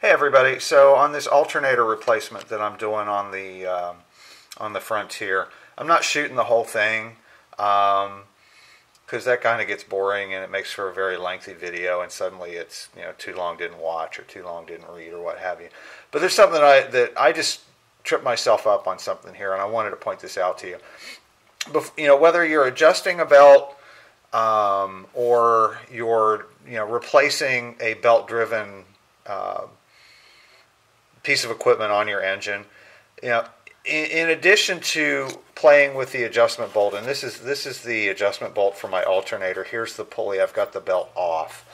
Hey everybody! So on this alternator replacement that I'm doing on the Frontier, I'm not shooting the whole thing because that kind of gets boring and it makes for a very lengthy video, and suddenly it's too long didn't watch or too long didn't read or what have you. But there's something that I just tripped myself up on something here, and I wanted to point this out to you. Whether you're adjusting a belt or you're replacing a belt-driven piece of equipment on your engine, in addition to playing with the adjustment bolt, and this is the adjustment bolt for my alternator. Here's the pulley. I've got the belt off.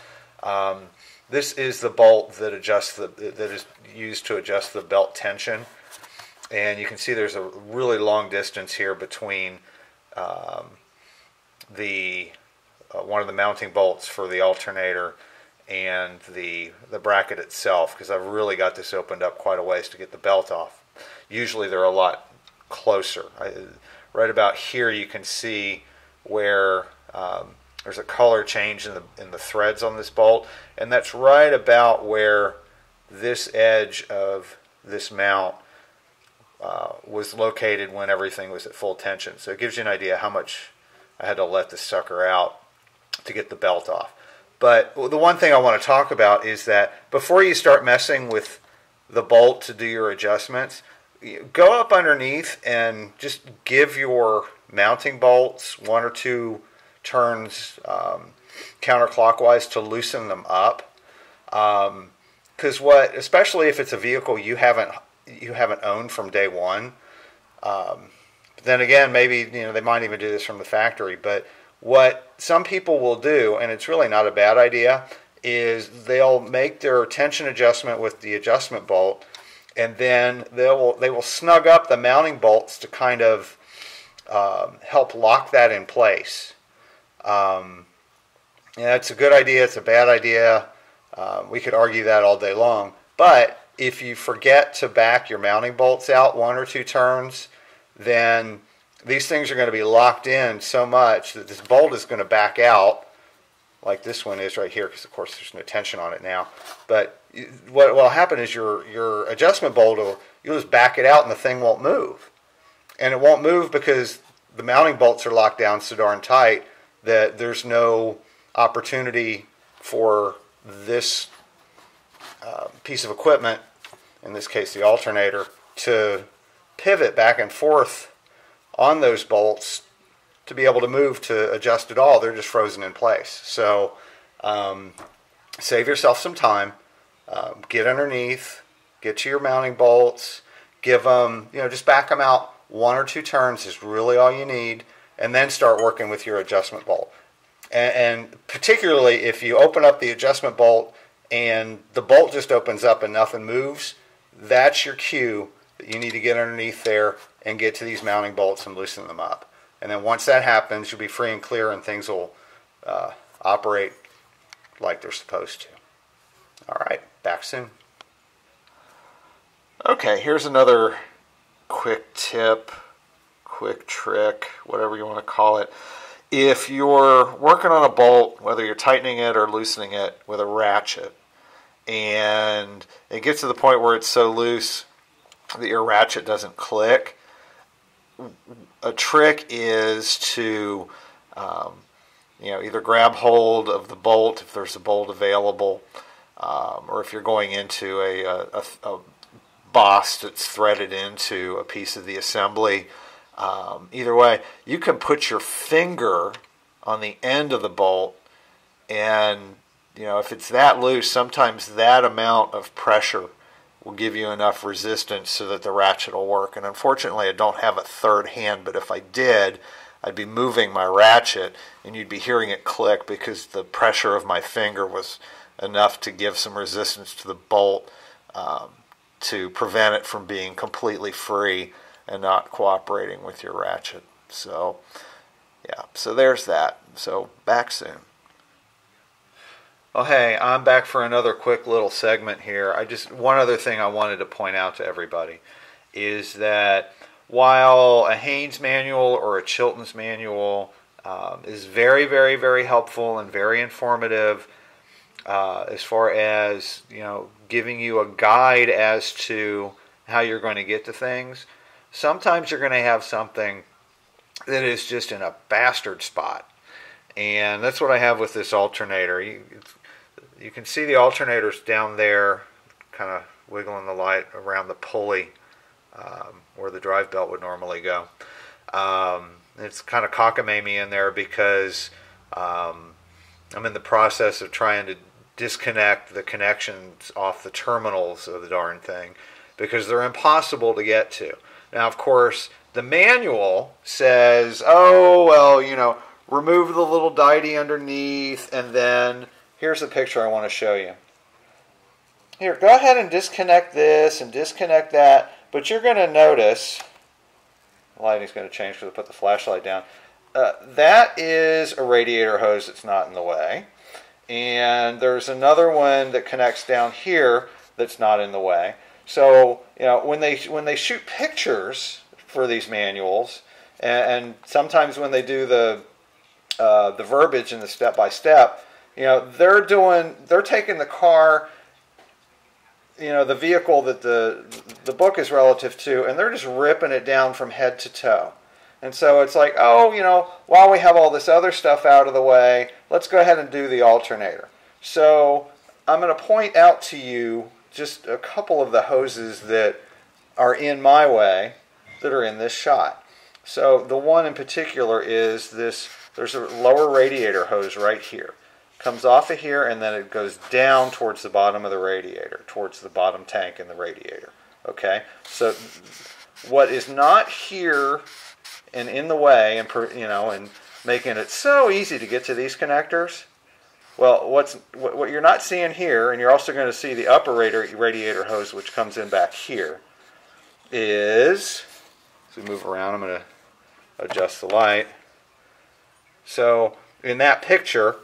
This is the bolt that is used to adjust the belt tension, and you can see there's a really long distance here between one of the mounting bolts for the alternator and the bracket itself, because I've really got this opened up quite a ways to get the belt off. Usually they're a lot closer. Right about here you can see where there's a color change in the threads on this bolt, and that's right about where this edge of this mount was located when everything was at full tension. So it gives you an idea how much I had to let this sucker out to get the belt off. But the one thing I want to talk about is that before you start messing with the bolt to do your adjustments, go up underneath and just give your mounting bolts one or two turns counterclockwise to loosen them up. Because especially if it's a vehicle you haven't owned from day one. Then again, maybe they might even do this from the factory, but what some people will do, and it's really not a bad idea, is they'll make their tension adjustment with the adjustment bolt, and then they will snug up the mounting bolts to kind of help lock that in place. It's a good idea. It's a bad idea. We could argue that all day long. But if you forget to back your mounting bolts out one or two turns, then these things are going to be locked in so much that this bolt is going to back out, like this one is right here, because of course there's no tension on it now. But what will happen is your adjustment bolt, you'll just back it out and the thing won't move. And it won't move because the mounting bolts are locked down so darn tight that there's no opportunity for this piece of equipment, in this case the alternator, to pivot back and forth on those bolts to be able to move to adjust it all. They're just frozen in place. So save yourself some time. Get underneath, get to your mounting bolts, give them, just back them out one or two turns is really all you need, and then start working with your adjustment bolt. And particularly if you open up the adjustment bolt and the bolt just opens up and nothing moves, that's your cue that you need to get underneath there and get to these mounting bolts and loosen them up. And then once that happens, you'll be free and clear, and things will operate like they're supposed to. All right, back soon. Okay, here's another quick tip, quick trick, whatever you want to call it. If you're working on a bolt, whether you're tightening it or loosening it with a ratchet, and it gets to the point where it's so loose that your ratchet doesn't click, a trick is to either grab hold of the bolt if there's a bolt available, or if you're going into a boss that's threaded into a piece of the assembly. Either way, you can put your finger on the end of the bolt, and if it's that loose, sometimes that amount of pressure will give you enough resistance so that the ratchet will work. And unfortunately, I don't have a third hand, but if I did, I'd be moving my ratchet and you'd be hearing it click because the pressure of my finger was enough to give some resistance to the bolt to prevent it from being completely free and not cooperating with your ratchet. So yeah, so there's that. So back soon. Oh hey, I'm back for another quick little segment here. One other thing I wanted to point out to everybody is that while a Haynes manual or a Chilton's manual is very, very, very helpful and very informative, as far as, giving you a guide as to how you're going to get to things. Sometimes you're going to have something that is just in a bastard spot. And that's what I have with this alternator. You can see the alternators down there, kind of wiggling the light around the pulley where the drive belt would normally go. It's kind of cockamamie in there because I'm in the process of trying to disconnect the connections off the terminals of the darn thing because they're impossible to get to. Now, of course, the manual says, oh, well, remove the little diety underneath, and then here's the picture I want to show you. Here, go ahead and disconnect this and disconnect that, but you're going to notice, the lighting's going to change because I put the flashlight down, that is a radiator hose that's not in the way, and there's another one that connects down here that's not in the way. So, when they shoot pictures for these manuals, and sometimes when they do the verbiage in the step-by-step, they're taking the car, the vehicle that the book is relative to, and they're just ripping it down from head to toe. And so it's like, while we have all this other stuff out of the way, let's go ahead and do the alternator. So I'm going to point out to you just a couple of the hoses that are in my way that are in this shot. So the one in particular is this. There's a lower radiator hose right here. Comes off of here and then it goes down towards the bottom of the radiator, towards the bottom tank in the radiator. Okay? So what is not here and in the way and making it so easy to get to these connectors, well, what you're not seeing here, and you're also going to see the upper radiator hose, which comes in back here, is, as we move around, I'm going to adjust the light. So in that picture,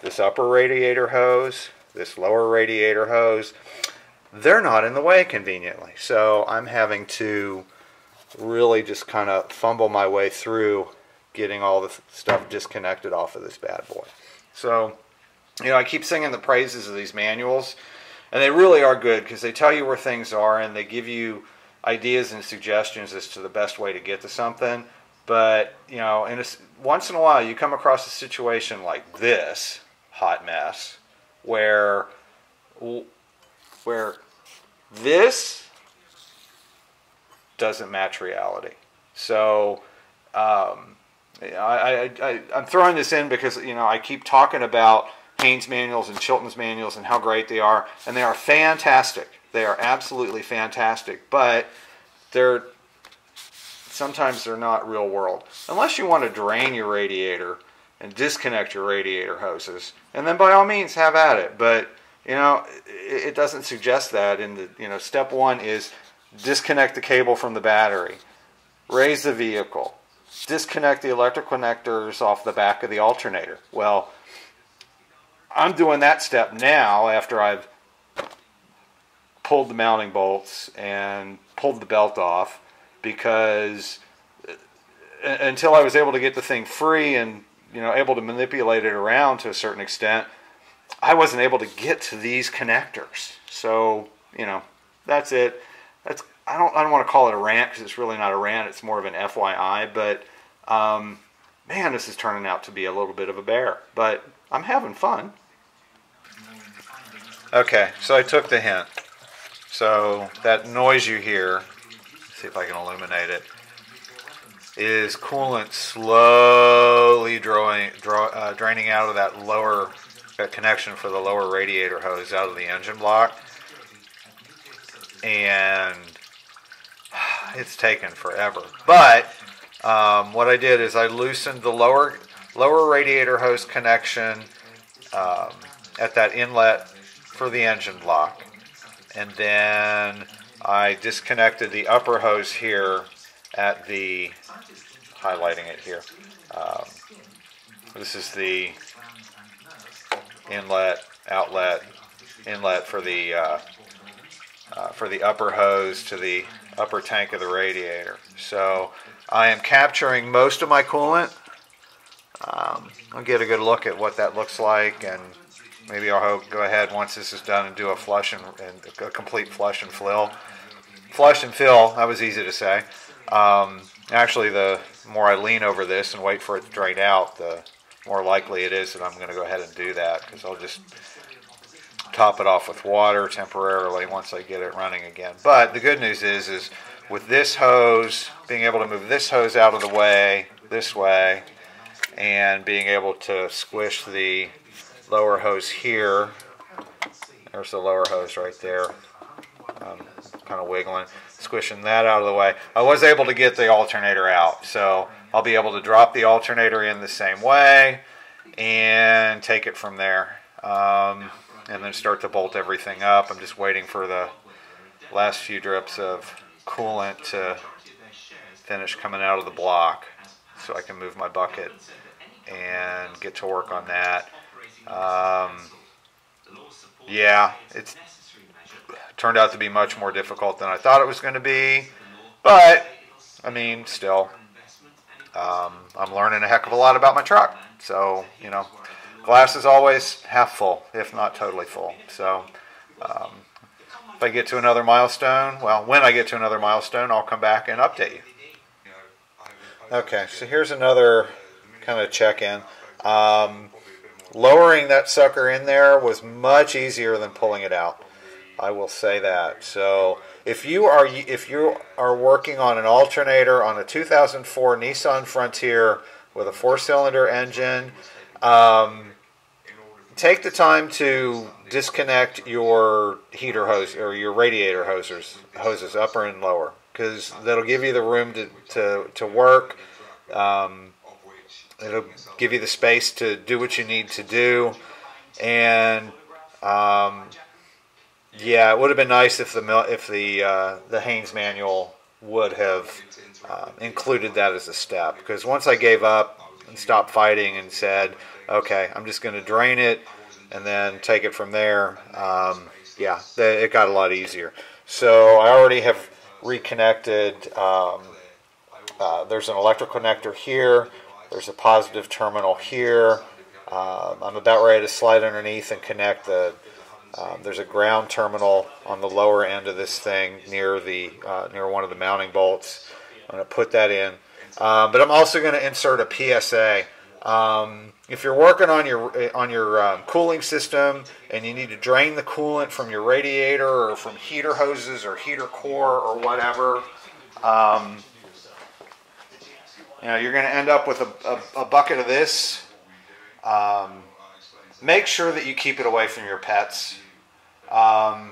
this upper radiator hose, this lower radiator hose, they're not in the way conveniently. So I'm having to really just kind of fumble my way through getting all the stuff disconnected off of this bad boy. So, I keep singing the praises of these manuals, and they really are good because they tell you where things are and they give you ideas and suggestions as to the best way to get to something. But, once in a while you come across a situation like this hot mess where this doesn't match reality. So, I'm throwing this in because, I keep talking about Haynes manuals and Chilton's manuals and how great they are, and they are fantastic. They are absolutely fantastic, but sometimes they're not real world. Unless you want to drain your radiator and disconnect your radiator hoses, and then by all means have at it. But, it doesn't suggest that. In the, step one is disconnect the cable from the battery, raise the vehicle, disconnect the electric connectors off the back of the alternator. Well, I'm doing that step now after I've pulled the mounting bolts and pulled the belt off, because until I was able to get the thing free and able to manipulate it around to a certain extent, I wasn't able to get to these connectors. So that's it. I don't want to call it a rant because it's really not a rant. It's more of an FYI. But man, this is turning out to be a little bit of a bear. But I'm having fun. Okay, so I took the hint. So that noise you hear, let's see if I can illuminate it, is coolant slowly draining out of that lower connection for the lower radiator hose out of the engine block. And it's taken forever. But what I did is I loosened the lower radiator hose connection at that inlet for the engine block. And then I disconnected the upper hose here at the, highlighting it here. This is the inlet for the upper hose to the upper tank of the radiator. So I am capturing most of my coolant. I'll get a good look at what that looks like, and maybe I'll go ahead once this is done and do a flush and a complete flush and fill. Flush and fill, that was easy to say. Actually, the more I lean over this and wait for it to drain out, the more likely it is that I'm going to go ahead and do that, because I'll just top it off with water temporarily once I get it running again. But the good news is with this hose, being able to move this hose out of the way, this way, and being able to squish the lower hose here. There's the lower hose right there. Kind of wiggling, squishing that out of the way. I was able to get the alternator out, so I'll be able to drop the alternator in the same way and take it from there, and then start to bolt everything up. I'm just waiting for the last few drips of coolant to finish coming out of the block so I can move my bucket and get to work on that. Yeah, it's turned out to be much more difficult than I thought it was going to be, but I mean, still, I'm learning a heck of a lot about my truck. So, you know, glass is always half full, if not totally full. So if I get to another milestone, well, when I get to another milestone, I'll come back and update you. Okay, so here's another kind of check-in. Lowering that sucker in there was much easier than pulling it out. I will say that. So if you are working on an alternator on a 2004 Nissan Frontier with a 4-cylinder engine, take the time to disconnect your heater hose or your radiator hoses upper and lower, because that'll give you the room to work. It'll give you the space to do what you need to do, and yeah, it would have been nice if the Haynes manual would have included that as a step. Because once I gave up and stopped fighting and said, okay, I'm just going to drain it and then take it from there, yeah, it got a lot easier. So I already have reconnected. There's an electrical connector here. There's a positive terminal here. I'm about ready to slide underneath and connect the. There's a ground terminal on the lower end of this thing near one of the mounting bolts. I'm going to put that in, but I'm also going to insert a PSA. If you're working on your cooling system and you need to drain the coolant from your radiator or from heater hoses or heater core or whatever, you know, you're going to end up with a bucket of this. Make sure that you keep it away from your pets. I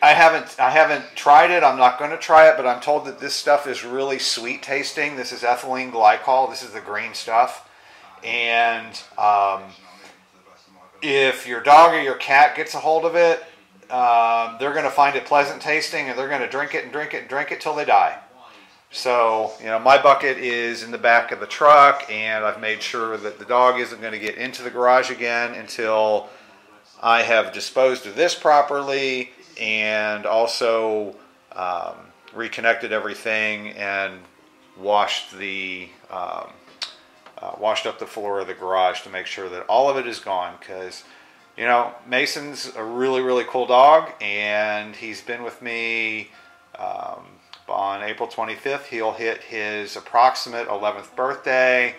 haven't tried it. I'm not going to try it, but I'm told that this stuff is really sweet tasting. This is ethylene glycol. This is the green stuff. And if your dog or your cat gets a hold of it, they're going to find it pleasant tasting, and they're going to drink it and drink it and drink it till they die. So, you know, my bucket is in the back of the truck, and I've made sure that the dog isn't going to get into the garage again until I have disposed of this properly and also reconnected everything and washed up the floor of the garage to make sure that all of it is gone. Because, you know, Mason's a really, really cool dog, and he's been with me. On April 25th, he'll hit his approximate 11th birthday,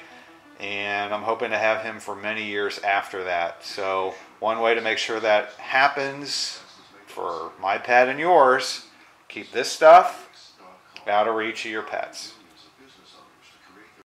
and I'm hoping to have him for many years after that. So one way to make sure that happens for my pet and yours, keep this stuff out of reach of your pets.